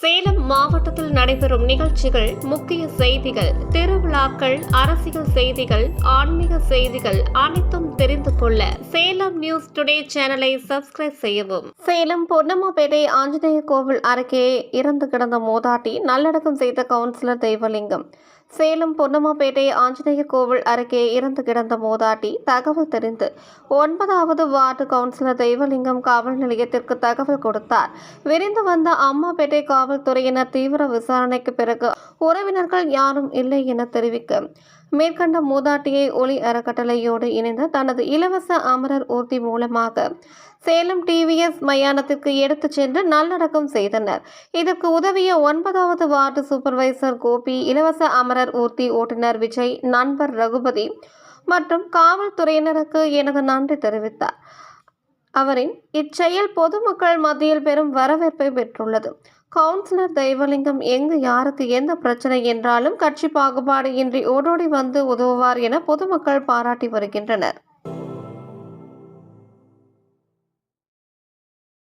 சேலம் மாவட்டத்தில் நடைபெறும் நிகழ்ச்சிகள், முக்கிய செய்திகள், திருவிழாக்கள், அரசியல் செய்திகள், ஆன்மீக செய்திகள் அனைத்தும் தெரிந்து கொள்ள சேலம் நியூஸ் டுடே சேனலை சப்ஸ்கிரைப் செய்யவும். சேலம் பொன்னம்மாபேட்டை ஆஞ்சநேயர் கோவில் அருகே இறந்து கிடந்த மூதாட்டி நல்லடக்கம் செய்த கவுன்சிலர் தெய்வலிங்கம். சேலம் பொன்னம்மாபேட்டை ஆஞ்சநேயர் கோவில் அருகே இறந்து கிடந்த மூதாட்டி தகவல் தெரிந்து 9வது வார்டு கவுன்சிலர் தெய்வலிங்கம் காவல் நிலையத்திற்கு தகவல் கொடுத்தார். விரைந்து வந்த அம்மாபேட்டை காவல்துறையினர் தீவிர விசாரணைக்கு பிறகு உறவினர்கள் யாரும் இல்லை என தெரிவிக்க மேற்கண்ட மூதாட்டியை ஒளி அறக்கட்டளையோடு இணைந்து தனது இலவச அமரர் ஊர்தி மூலமாக சேலம் டிவிஎஸ் மயானத்திற்கு எடுத்துச் சென்று நல்லடக்கம் செய்தனர். இதற்கு உதவிய 9வது வார்டு சூப்பர்வைசர் கோபி, இலவச அமரர் ஊர்தி ஓட்டுநர் விஜய், நண்பர் ரகுபதி மற்றும் காவல்துறையினருக்கு எனது நன்றி தெரிவித்தார். அவரின் இச்செயல் பொதுமக்கள் மத்தியில் பெரும் வரவேற்பை பெற்றுள்ளது. கவுன்சிலர் தெய்வலிங்கம் எங்கு யாருக்கு எந்த பிரச்சனை என்றாலும் கட்சி பாகுபாடு இன்றி ஓடோடி வந்து உதவுவார் என பொதுமக்கள் பாராட்டி வருகின்றனர்.